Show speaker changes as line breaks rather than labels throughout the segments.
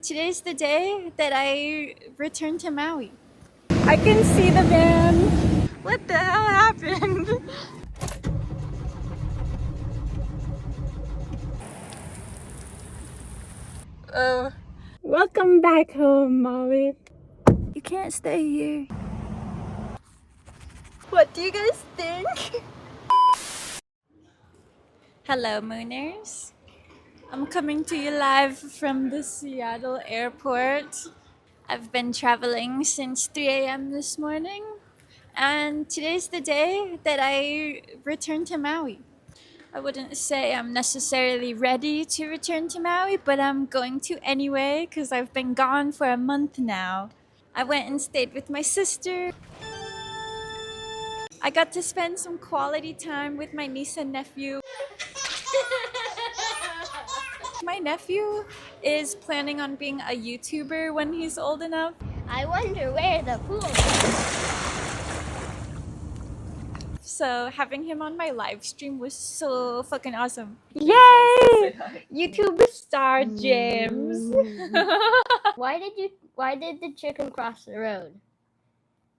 today's the day that I return to Maui.
I can see the van.
What the hell happened? Oh.
Welcome back home, Maui.
You can't stay here. What do you guys think? Hello, Mooners. I'm coming to you live from the Seattle airport. I've been traveling since 3 a.m. this morning, and today's the day that I return to Maui. I wouldn't say I'm necessarily ready to return to Maui, but I'm going to anyway because I've been gone for a month now. I went and stayed with my sister. I got to spend some quality time with my niece and nephew. My nephew is planning on being a YouTuber when he's old enough.
I wonder where the pool is.
So having him on my live stream was so fucking awesome.
Yay! YouTube star James.
Why did the chicken cross the road?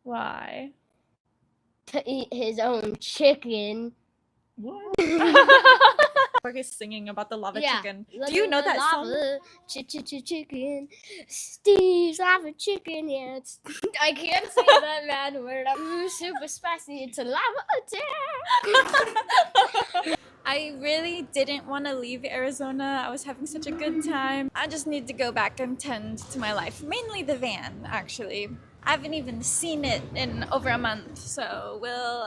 Why?
To eat his own chicken.
What? He's singing about the lava
Yeah.
chicken. Do you know that song?
Chicken. Steve's lava chicken. Yeah, I can't say that bad word. I'm super spicy. It's a lava attack.
I really didn't want to leave Arizona. I was having such a good time. I just need to go back and tend to my life. Mainly the van, actually. I haven't even seen it in over a month, so we'll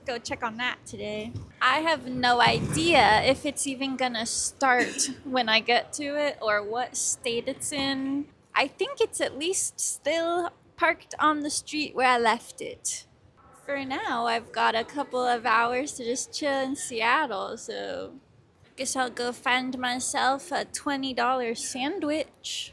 go check on that today. I have no idea if it's even gonna start when I get to it or what state it's in. I think it's at least still parked on the street where I left it. For now, I've got a couple of hours to just chill in Seattle, so guess I'll go find myself a $20 sandwich.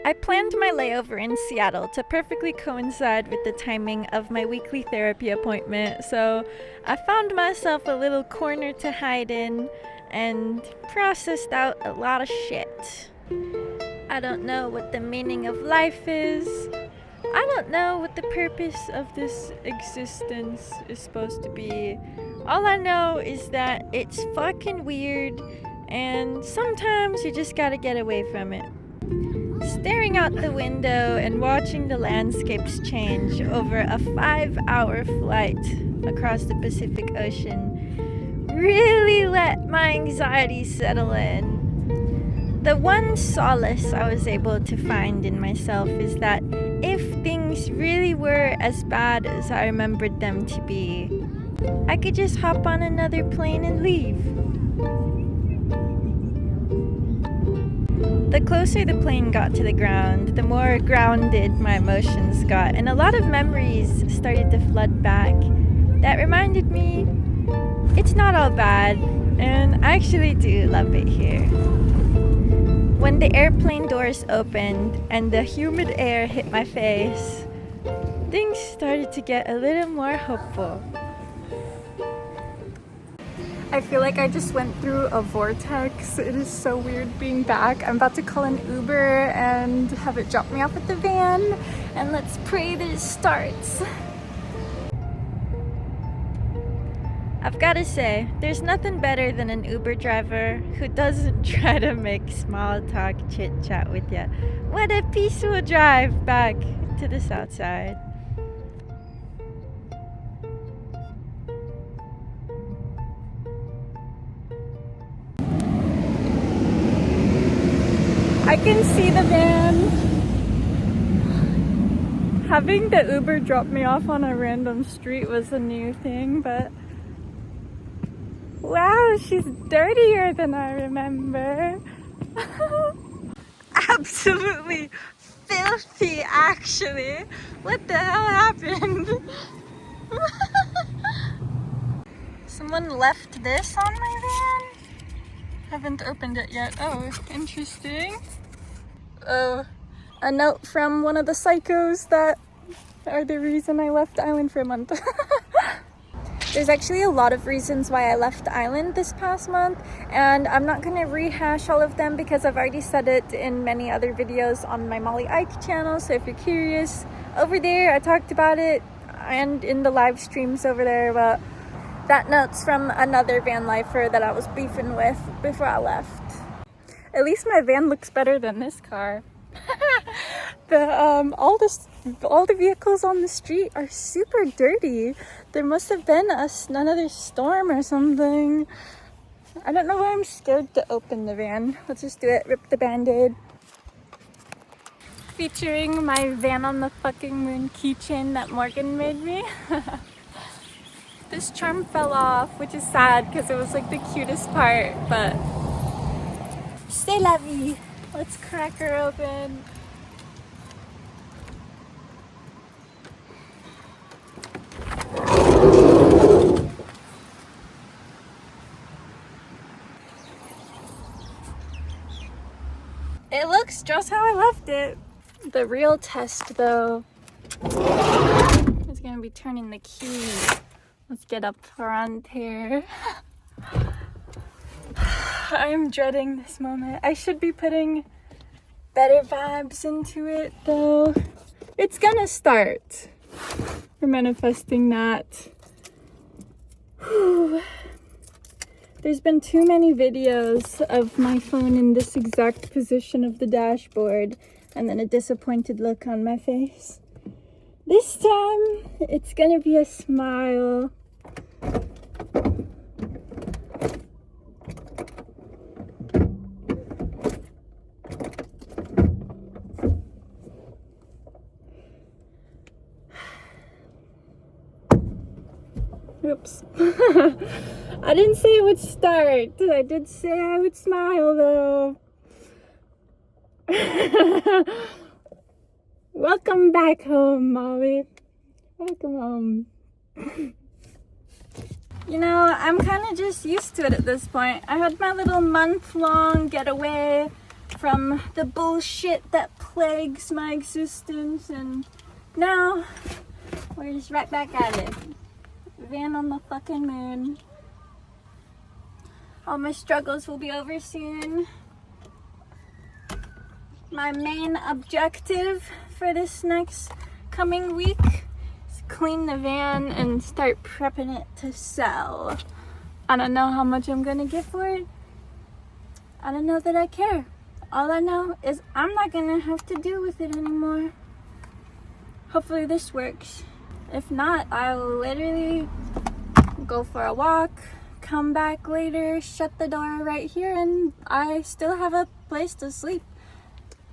I planned my layover in Seattle to perfectly coincide with the timing of my weekly therapy appointment, so I found myself a little corner to hide in and processed out a lot of shit. I don't know what the meaning of life is. I don't know what the purpose of this existence is supposed to be. All I know is that it's fucking weird, and sometimes you just gotta get away from it. Staring out the window and watching the landscapes change over a 5-hour flight across the Pacific Ocean really let my anxiety settle in. The one solace I was able to find in myself is that if things really were as bad as I remembered them to be, I could just hop on another plane and leave. The closer the plane got to the ground, the more grounded my emotions got, and a lot of memories started to flood back that reminded me it's not all bad, and I actually do love it here. When the airplane doors opened and the humid air hit my face, things started to get a little more hopeful.
I feel like I just went through a vortex. It is so weird being back. I'm about to call an Uber and have it drop me off at the van, and let's pray that it starts.
I've gotta say, there's nothing better than an Uber driver who doesn't try to make small talk chit chat with you. What a peaceful drive back to the south side.
I can see the van. Having the Uber drop me off on a random street was a new thing, but wow, she's dirtier than I remember.
Absolutely filthy, actually. What the hell happened? Someone left this on my van? Haven't opened it yet. Oh, interesting.
Oh, a note from one of the psychos that are the reason I left the island for a month. There's actually a lot of reasons why I left the island this past month, and I'm not going to rehash all of them because I've already said it in many other videos on my Molly Ike channel. So if you're curious, over there I talked about it, and in the live streams over there. But that note's from another van lifer that I was beefing with before I left. At least my van looks better than this car. All the vehicles on the street are super dirty. There must have been another storm or something. I don't know why I'm scared to open the van. Let's just do it. Rip the band-aid. Featuring my Van on the Fucking Moon keychain that Morgan made me. This charm fell off, which is sad because it was like the cutest part, but c'est la vie. Let's crack her open. It looks just how I left it. The real test, though, is gonna be turning the key. Let's get up front here. I'm dreading this moment. I should be putting better vibes into it, though. It's gonna start. We're manifesting that. Whew. There's been too many videos of my phone in this exact position of the dashboard and then a disappointed look on my face. This time, it's gonna be a smile. Oops. I didn't say it would start. I did say I would smile, though. Welcome back home, Maui. Welcome home. You know, I'm kind of just used to it at this point. I had my little month-long getaway from the bullshit that plagues my existence, and now we're just right back at it. Van on the fucking moon. All my struggles will be over soon. My main objective for this next coming week is clean the van and start prepping it to sell. I don't know how much I'm gonna get for it. I don't know that I care. All I know is I'm not gonna have to deal with it anymore. Hopefully this works. If not, I'll literally go for a walk, come back later, shut the door right here, and I still have a place to sleep.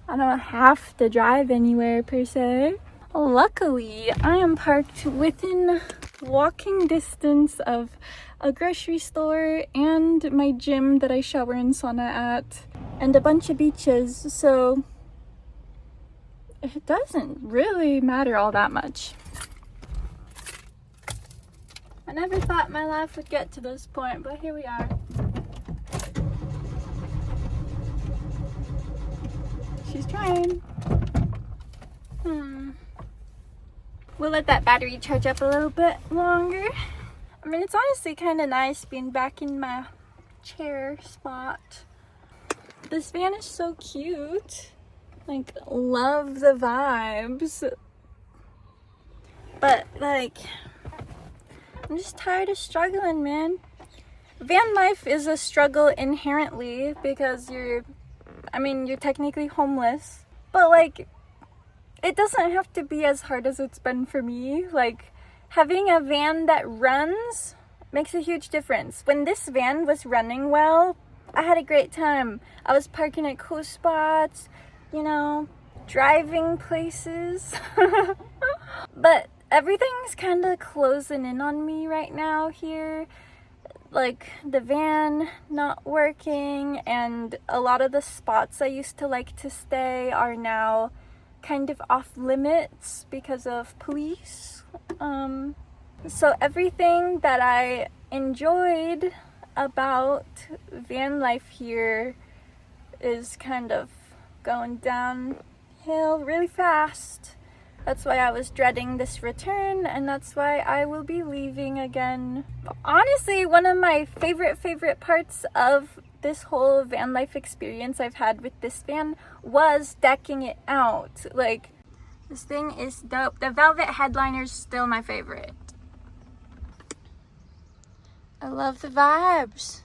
I don't have to drive anywhere per se. Luckily, I am parked within walking distance of a grocery store and my gym that I shower and sauna at, and a bunch of beaches, so it doesn't really matter all that much. I never thought my life would get to this point, but here we are. She's trying. We'll let that battery charge up a little bit longer. I mean, it's honestly kind of nice being back in my chair spot. This van is so cute. Like, love the vibes. But, like, I'm just tired of struggling, man. Van life is a struggle inherently because you're technically homeless. But, like, it doesn't have to be as hard as it's been for me. Like, having a van that runs makes a huge difference. When this van was running well, I had a great time. I was parking at cool spots, you know, driving places. But everything's kind of closing in on me right now here. Like, the van not working, and a lot of the spots I used to like to stay are now kind of off limits because of police. So everything that I enjoyed about van life here is kind of going downhill really fast.
That's why I was dreading this return, and that's why I will be leaving again. Honestly, one of my favorite parts of this whole van life experience I've had with this van was decking it out. Like, this thing is dope. The velvet headliner's still my favorite. I love the vibes.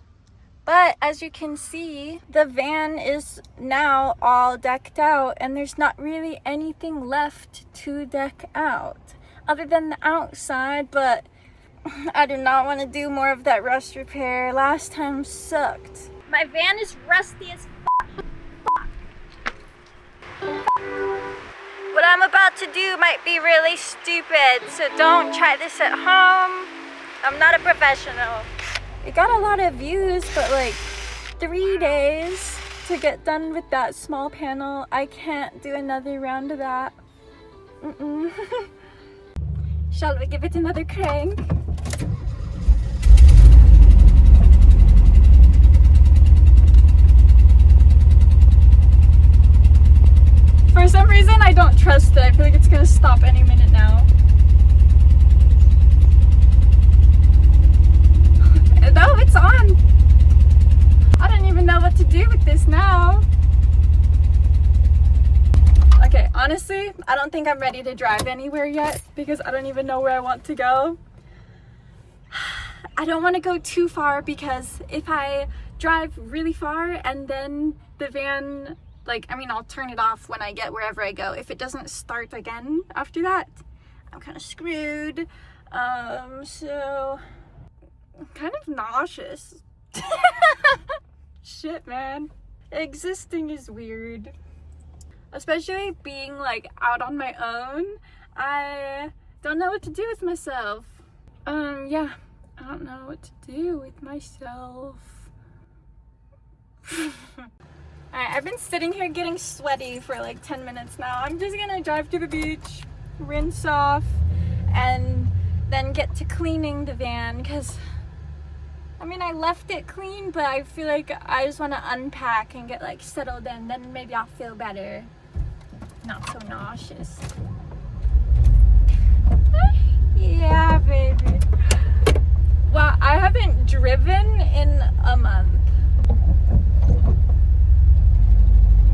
But as you can see, the van is now all decked out and there's not really anything left to deck out other than the outside, but I do not want to do more of that rust repair. Last time sucked. My van is rusty as What I'm about to do might be really stupid, so don't try this at home. I'm not a professional. It got a lot of views, but like 3 days to get done with that small panel. I can't do another round of that. Shall we give it another crank? For some reason, I don't trust it. I feel like it's gonna stop any minute now. No, it's on. I don't even know what to do with this now. Okay, honestly, I don't think I'm ready to drive anywhere yet because I don't even know where I want to go. I don't want to go too far because if I drive really far and then the van, like, I mean, I'll turn it off when I get wherever I go. If it doesn't start again after that, I'm kind of screwed. So I'm kind of nauseous. Shit, man. Existing is weird. Especially being like out on my own. I don't know what to do with myself. Yeah. I don't know what to do with myself. Alright, I've been sitting here getting sweaty for like 10 minutes now. I'm just gonna drive to the beach, rinse off, and then get to cleaning the van because I mean, I left it clean, but I feel like I just want to unpack and get like settled in. Then maybe I'll feel better. Not so nauseous. Yeah, baby. Well, I haven't driven in a month.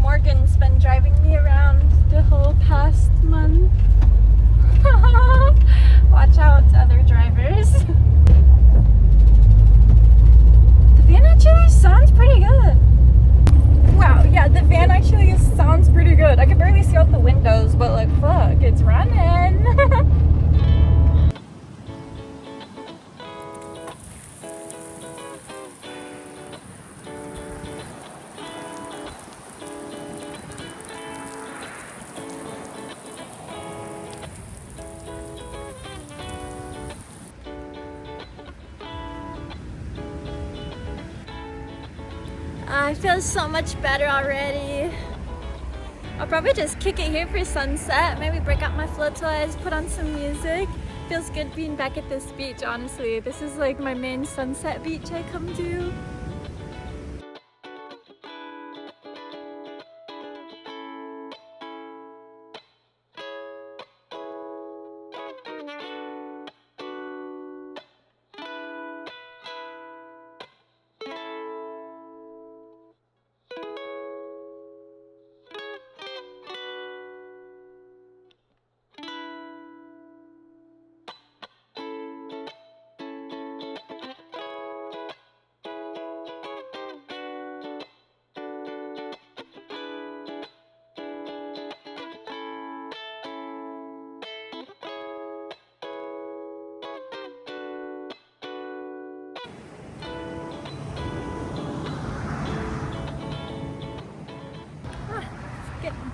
Morgan's been driving me around the whole past month. Watch out, other drivers. The van actually sounds pretty good. Wow, yeah, the van actually sounds pretty good. I can barely see out the windows, but like, fuck, it's running. I feel so much better already. I'll probably just kick it here for sunset. Maybe break out my flow toys, put on some music. Feels good being back at this beach, honestly. This is like my main sunset beach I come to.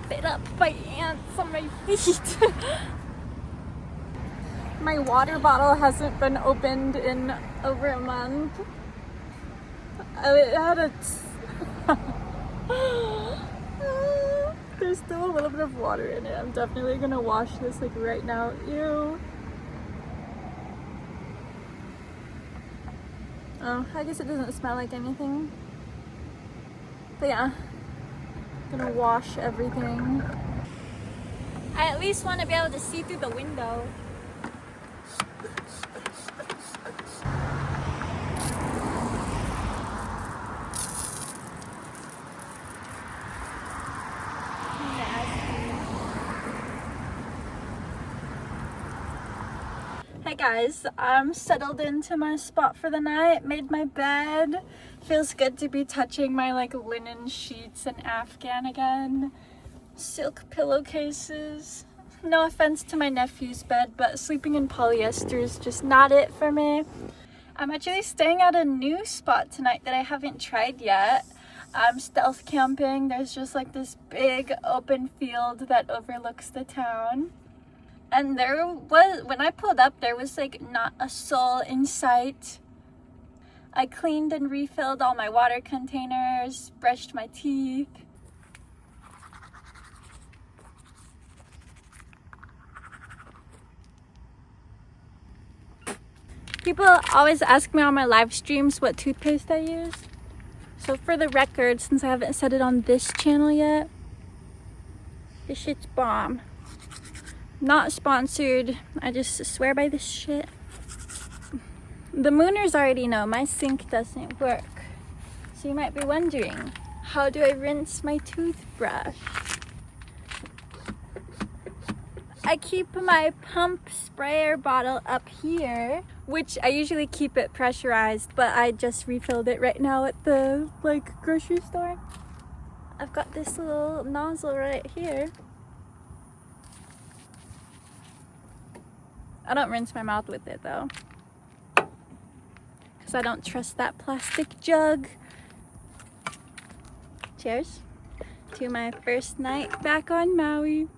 Bit up by ants on my feet. My water bottle hasn't been opened in over a month. It had a there's still a little bit of water in it. I'm definitely gonna wash this like right now. Ew. Oh, I guess it doesn't smell like anything. But yeah. Gonna wash everything.
I at least want to be able to see through the window. Hey guys, I'm settled into my spot for the night, made my bed. Feels good to be touching my like linen sheets and Afghan again. Silk pillowcases. No offense to my nephew's bed, but sleeping in polyester is just not it for me. I'm actually staying at a new spot tonight that I haven't tried yet. I'm stealth camping. There's just like this big open field that overlooks the town. And there was, when I pulled up, there was like not a soul in sight. I cleaned and refilled all my water containers, brushed my teeth. People always ask me on my live streams what toothpaste I use. So for the record, since I haven't said it on this channel yet, this shit's bomb. Not sponsored, I just swear by this shit. The Mooners already know my sink doesn't work. So you might be wondering, how do I rinse my toothbrush? I keep my pump sprayer bottle up here, which I usually keep it pressurized, but I just refilled it right now at the like grocery store. I've got this little nozzle right here. I don't rinse my mouth with it though, because I don't trust that plastic jug. Cheers to my first night back on Maui.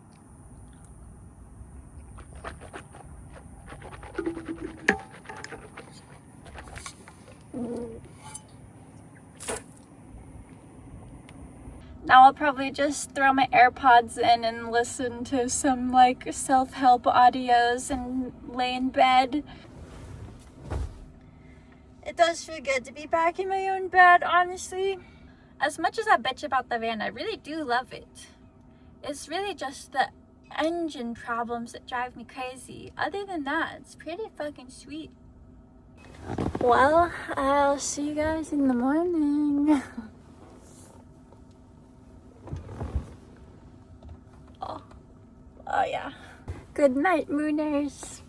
Now I'll probably just throw my AirPods in and listen to some like self-help audios and lay in bed. It does feel good to be back in my own bed, honestly. As much as I bitch about the van, I really do love it. It's really just the engine problems that drive me crazy. Other than that, it's pretty fucking sweet. Well, I'll see you guys in the morning. Oh yeah. Good night, Mooners.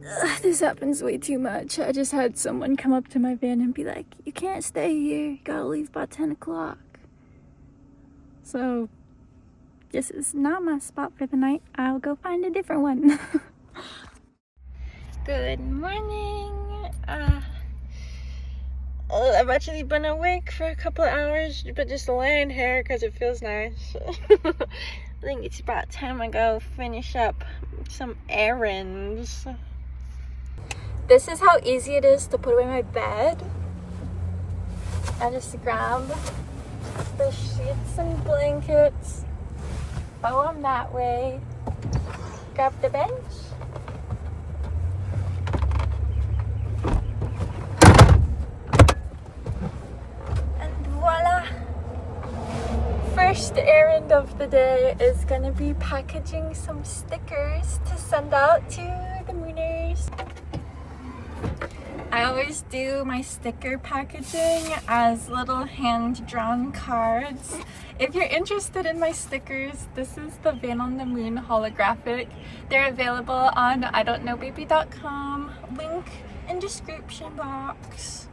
Ugh, this happens way too much. I just had someone come up to my van and be like, you can't stay here, you gotta leave by 10 o'clock. So, this is not my spot for the night. I'll go find a different one. Good morning. I've actually been awake for a couple of hours, but just laying here because it feels nice. I think it's about time I go finish up some errands. This is how easy it is to put away my bed. I just grab the sheets and blankets, bow them that way, grab the bench, and voila! First errand of the day is gonna be packaging some stickers to send out to the Mooners. I always do my sticker packaging as little hand-drawn cards. If you're interested in my stickers, this is the Van on the Moon holographic. They're available on idon'tknowbaby.com. Link in description box.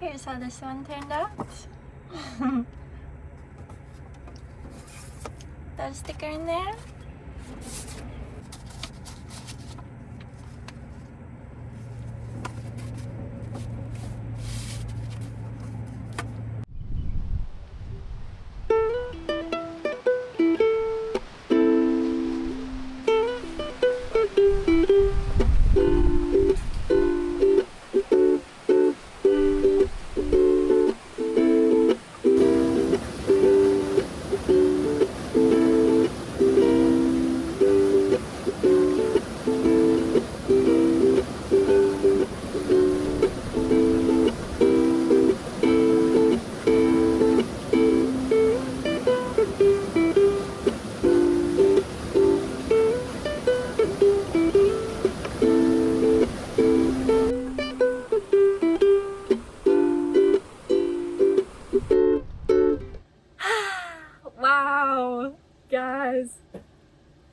Here's how this one turned out. Got a sticker in there. Guys,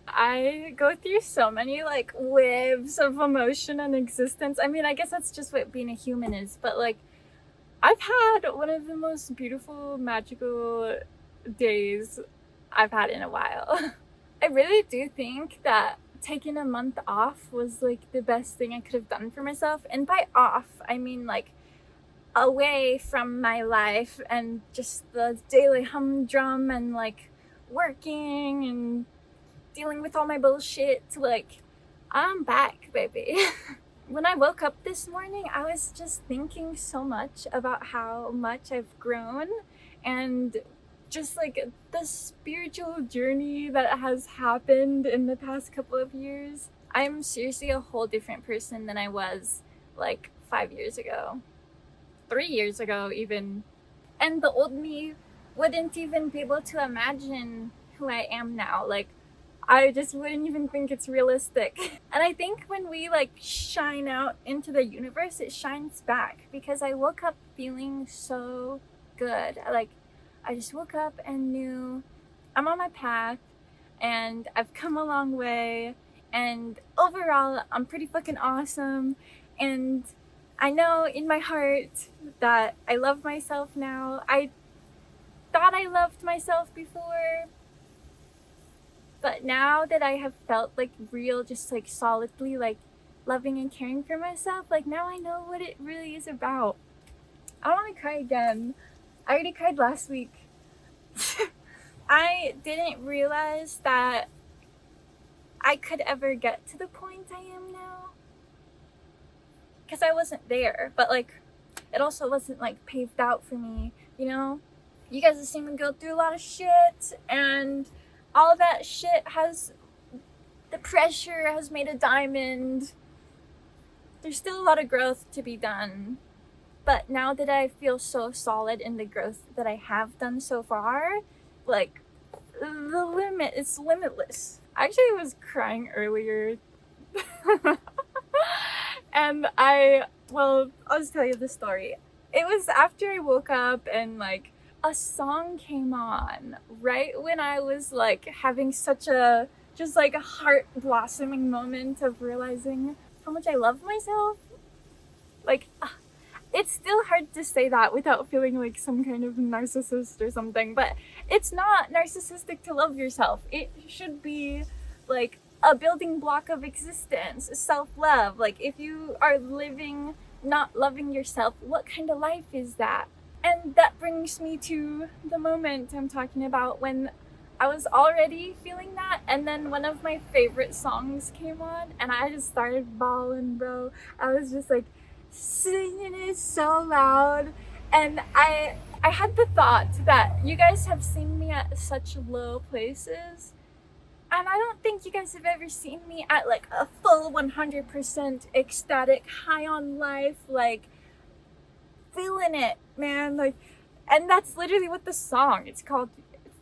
I go through so many like waves of emotion and existence. I mean, I guess that's just what being a human is, but like I've had one of the most beautiful, magical days I've had in a while. I really do think that taking a month off was like the best thing I could have done for myself. And by off, I mean like away from my life and just the daily humdrum and like working and dealing with all my bullshit. Like, I'm back, baby. When I woke up this morning, I was just thinking so much about how much I've grown and just like the spiritual journey that has happened in the past couple of years. I'm seriously a whole different person than I was like 5 years ago, 3 years ago even. And the old me wouldn't even be able to imagine who I am now. Like, I just wouldn't even think it's realistic. And I think when we like shine out into the universe, it shines back, because I woke up feeling so good. Like, I just woke up and knew I'm on my path and I've come a long way, and overall I'm pretty fucking awesome. And I know in my heart that I love myself now. I thought I loved myself before, but now that I have felt like real, just like solidly like loving and caring for myself, like now I know what it really is about. I don't want to cry again. I already cried last week. I didn't realize that I could ever get to the point I am now, because I wasn't there, but like it also wasn't like paved out for me, you know? You guys have seen me go through a lot of shit, and all that shit has, the pressure has made a diamond. There's still a lot of growth to be done, but now that I feel so solid in the growth that I have done so far, like the limit is limitless. I actually was crying earlier. And I'll just tell you the story. It was after I woke up and like a song came on right when I was like having such a just like a heart blossoming moment of realizing how much I love myself. Like, it's still hard to say that without feeling like some kind of narcissist or something, but it's not narcissistic to love yourself. It should be like a building block of existence, self-love. Like, if you are living not loving yourself, what kind of life is that? And that brings me to the moment I'm talking about, when I was already feeling that, and then one of my favorite songs came on and I just started bawling, bro. I was just like singing it so loud, and I had the thought that you guys have seen me at such low places, and I don't think you guys have ever seen me at like a full 100% ecstatic, high on life, like feeling it, man. Like, and that's literally what the song, it's called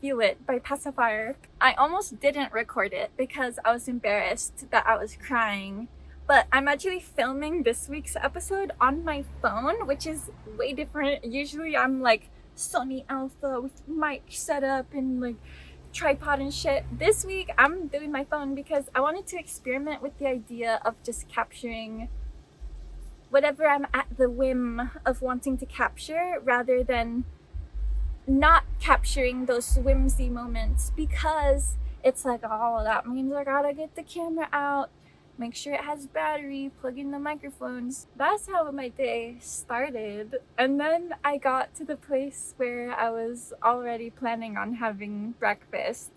Feel It by Pacifier. I almost didn't record it because I was embarrassed that I was crying, but I'm actually filming this week's episode on my phone, which is way different. Usually I'm like Sony Alpha with mic setup and like tripod and shit. This week I'm doing my phone because I wanted to experiment with the idea of just capturing whatever I'm at the whim of wanting to capture, rather than not capturing those whimsy moments, because it's like, oh, that means I gotta get the camera out, make sure it has battery, plug in the microphones. That's how my day started. And then I got to the place where I was already planning on having breakfast,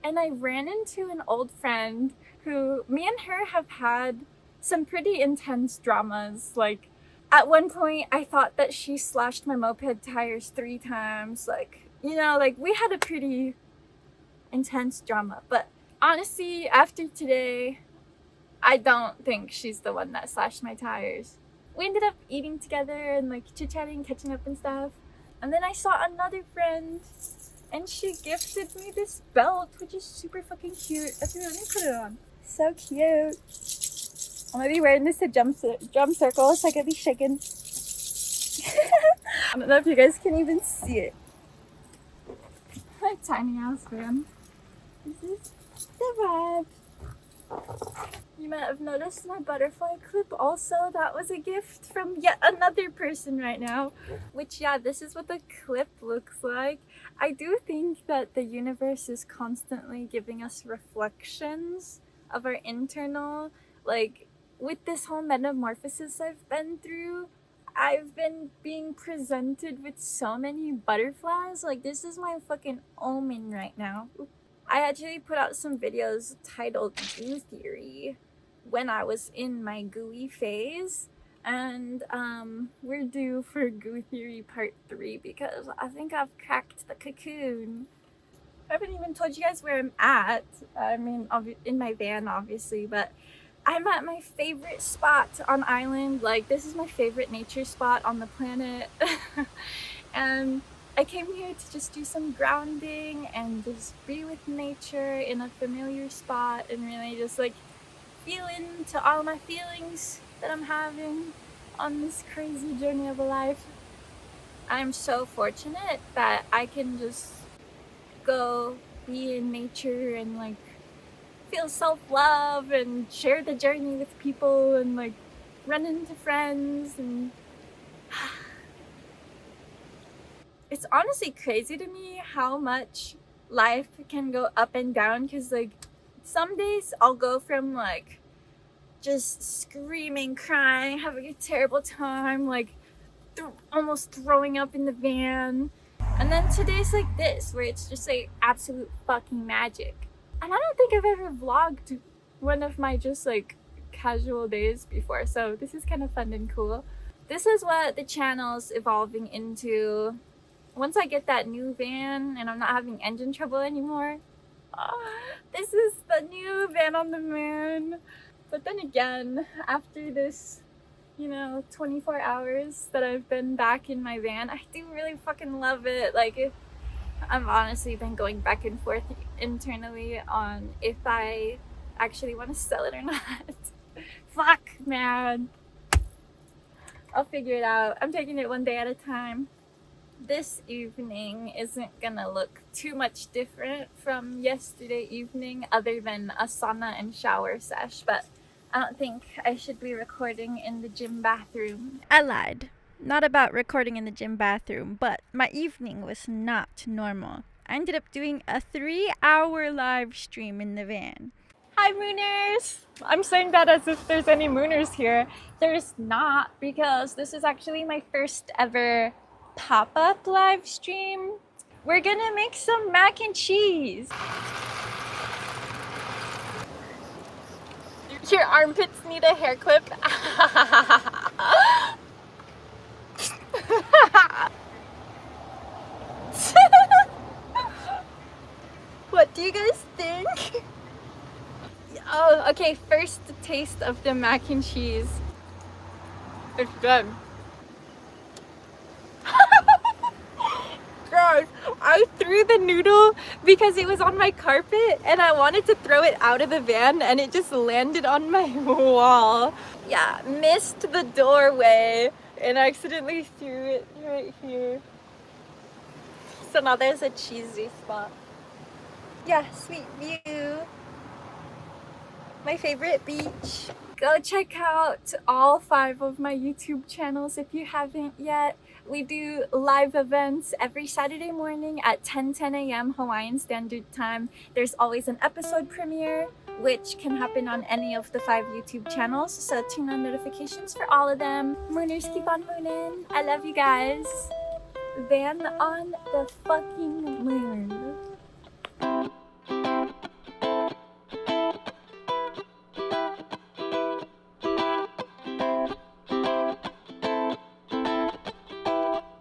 and I ran into an old friend who, me and her have had some pretty intense dramas. Like, at one point I thought that she slashed my moped tires 3 times. Like, you know, like we had a pretty intense drama. But honestly, after today, I don't think she's the one that slashed my tires. We ended up eating together and like chit-chatting, catching up and stuff. And then I saw another friend, and she gifted me this belt, which is super fucking cute. Let me put it on. So cute. I'm gonna be wearing this to drum circle so I can be shaking. I don't know if you guys can even see it. My tiny ass fan. might have noticed my butterfly clip also. That was a gift from yet another person right now. Which, yeah, this is what the clip looks like. I do think that the universe is constantly giving us reflections of our internal, like, with this whole metamorphosis I've been through, I've been being presented with so many butterflies. Like, this is my fucking omen right now. I actually put out some videos titled Goo Theory when I was in my gooey phase. And we're due for Goo Theory Part 3 because I think I've cracked the cocoon. I haven't even told you guys where I'm at. I mean, in my van, obviously, but I'm at my favorite spot on island. Like, this is my favorite nature spot on the planet. And I came here to just do some grounding and just be with nature in a familiar spot and really just like feel into all my feelings that I'm having on this crazy journey of a life. I'm so fortunate that I can just go be in nature and like feel self-love and share the journey with people and like run into friends. And it's honestly crazy to me how much life can go up and down, because like some days I'll go from like just screaming, crying, having a terrible time, like almost throwing up in the van, and then today's like this where it's just like absolute fucking magic. And I don't think I've ever vlogged one of my just like casual days before, so this is kind of fun and cool. This is what the channel's evolving into. Once I get that new van and I'm not having engine trouble anymore, this is the new van on the moon. But then again, after this, 24 hours that I've been back in my van, I do really fucking love it. Like, I've honestly been going back and forth internally on if I actually want to sell it or not. Fuck, man. I'll figure it out. I'm taking it one day at a time. This evening isn't gonna look too much different from yesterday evening other than a sauna and shower sesh, but I don't think I should be recording in the gym bathroom.
I lied. Not about recording in the gym bathroom, but my evening was not normal. I ended up doing a 3-hour live stream in the van.
Hi, Mooners! I'm saying that as if there's any Mooners here. There's not, because this is actually my first ever pop-up live stream. We're gonna make some mac and cheese. Your armpits need a hair clip. What do you guys think? Oh, okay, first taste of the mac and cheese. It's good. Gross. I threw the noodle because it was on my carpet and I wanted to throw it out of the van and it just landed on my wall. Yeah, missed the doorway and accidentally threw it right here. So now there's a cheesy spot. Yeah, sweet view. My favorite beach. Go check out all 5 of my YouTube channels if you haven't yet. We do live events every Saturday morning at 10 a.m. Hawaiian Standard Time. There's always an episode premiere, which can happen on any of the 5 YouTube channels, so turn on notifications for all of them. Mooners, keep on mooning. I love you guys. Van on the fucking moon.